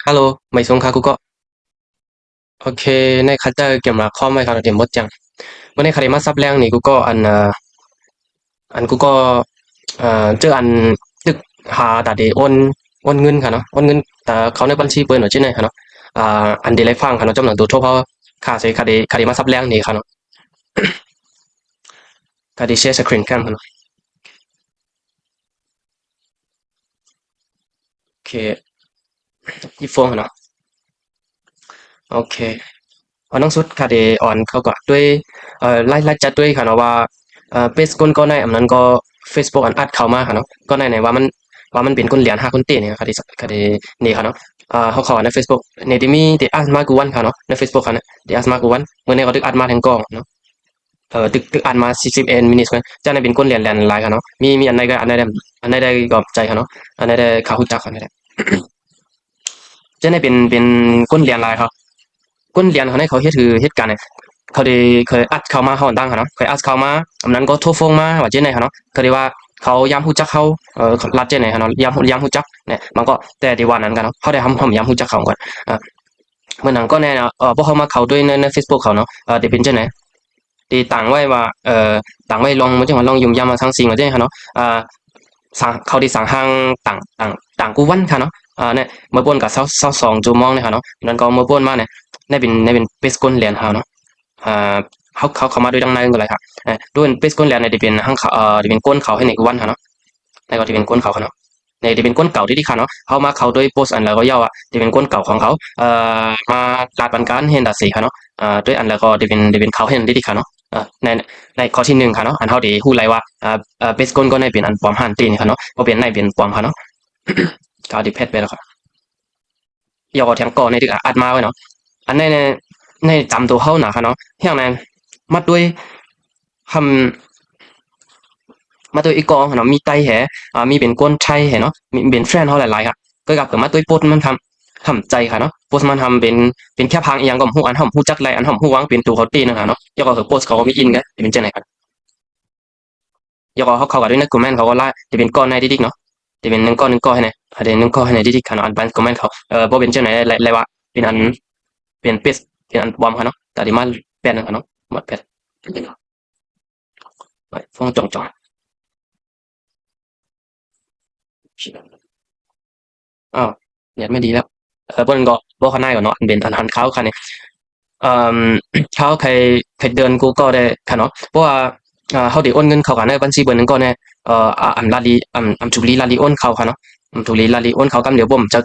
ฮัลโหลไม่ส่งค่ะกูก็โอเคในคัตเตอร์เกมละข้อไม่ครับเดี๋ยวหมดจังเมื่อในคดีมาซับแรงนี่กูก็อันกูก็เจออันตึกหาแต่เดโอนเงินค่ะเนาะโอนเงินแต่เขาในบัญชีเปิดหน่อยใช่ไหมค่ะเนาะอันเดลัยฟังค่ะเนาะจำนวนตัวทั่วเพราะค่าใช้คดีมาซับแรงนี่ค่ะเนาะคดีแชร์สกรีนแคมค่ะเนาะโอเคยี่โฟงค่ะเนาะโอเควันน้องสุดคดีอ่อนเขาก็ด้วยไล่จัดด้วยค่ะเนาะว่าเฟซกลก็ในอันนั้นก็ Facebook อันอัดเข้ามาค่ะเนาะก็ในว่ามันเป็นคนเหรียญ5คนเตีเนี่ยคดีนี่ค่ะเนาะเขาเข้าใน Facebook ในที่มีที่อัดมากูวันค่ะเนาะใน Facebook ค่ะเนี่ยที่อัดมากูวันเมื่อในก็ตึกอัดมาทั้งกองเนาะตึกอัดมา40เอ็นมินิสกันจะในเป็นคนเหรียญหลายค่ะเนาะมีอันใดก็ใจค่ะเนาะอันใดได้ข่าวรู้จักค่ะเนี่ยจะในเป็นคนเหรียญหลายครับคนเหรียญเขาในเขาเฮ็ดคือเหตุการณ์เนี่ยเขาได้เคยอัดเข้ามาเขาดังค่ะเนาะเคยอัดเข้ามาอันนั้นก็โทรฟงมาว่าเจ๊ไหนค่ะเนาะเขาได้ว่าเขาย้ำฮู้จักเขารัดเจ๊ไหนค่ะเนาะย้ำฮู้จักเนี่ยมันก็แต่ที่ว่านั้นกันเนาะเขาได้ทำย้ำฮู้จักเขาก่อนเมื่อนั้นก็แน่เนาะพวกเขามาเขาด้วยใน Facebook เขาเนาะที่เป็นเจ๊ไหนที่ต่างไว้ว่าต่างไว้ลองมันจะว่าลองยุ่มยามมาทั้งสิ่งว่าเจ๊ค่ะเนาะสั่งเขาที่สั่งห้างต่างกูวันค่ะเนาะเนี่ยเมื่อปนกับ22 ชั่วโมงเนี่ยค่ะเนาะนั้นก็เมื่อปนมาเนี่ยในเป็นเปสกลเหรียญเขาเนาะอ่าเขามาด้วยดังในกันเลยครับด้วยเปสกลเหรียญในที่เป็นห้างเขาที่เป็นก้นเขาให้ในกูวันค่ะเนาะในก็ที่เป็นก้นเขาค่ะเนาะในที่เป็นก้นเก่าที่ค่ะเนาะเขามาเขาด้วยโพสต์อันแล้วก็ย่ออ่ะที่เป็นก้นเก่าของเขามาลาดบันการเห็นดัดสีค่ะเนาะด้วยอันแล้วก็ที่เป็นเขาเห็นที่ค่ะเนาะในข้อที่หนึ่งค่ะเนาะอันเท่าที่พูดเลยว่าเปสกลก็ในเป็นอันปลอมหันตีนค่ะเนาะเพราะเป็นในเป็นปลอมค่ะเนาะก็ดิเพชไปแล้วครับยอแถมก่อนในที่อัดมาไว้เนาะอันในจำตัวเขาหนาค่ะเนาะอย่างนั้นมัดด้วยคำมาตัวอีกกองเนาะมีไตแหมีเป็นก้นไช่แหเนาะมีเป็นแฟนเขาหลายๆค่ะก็กับเกิดมาตัวโพสมันทำใจค่ะเนาะโพสมันทำเป็นแค่พังอีกอย่างก็หูอันหอมหูจักไรอันหอมหูวางเป็นตัวเขาตีนะคะเนาะยกก็คือโพสเขาก็มีอินกันเป็นเจไหนครับยกก็เขากับด้วยนักคอมเมนต์เขาก็ไล่จะเป็นก้อนในดิ๊กเนาะจะเป็นหนึ่งก้อนให้เนี่ยอะไรหนึ่งก้อนให้ในดิ๊กค่ะเนาะอันเป็นคอมเมนต์เขาพอเป็นเจ้าไหนไรวะเป็นอันเป็นเป็ดเป็นอันบอมค่ะเนาะแต่ที่มาแปดนะคะเนาะหมดแปดฟงจ่องอ้าวเน็ตไม่ดีแล้วเปิ้นก็บ่เข้าในก่อนเนาะอันเป็นอันเขาค่ะเนี่ยเอ่อเขาใครเดินกูก็ได้ค่ะเนาะเพราะว่าเขาได้โอนเงินเข้ากันในบัญชีเบอร์หนึ่งก็เนี่ยอันลาลีอันจุลีลาลีโอนเข้าค่ะเนาะอันจุลีลาลีโอนเข้ากันเดี๋ยวผมจะ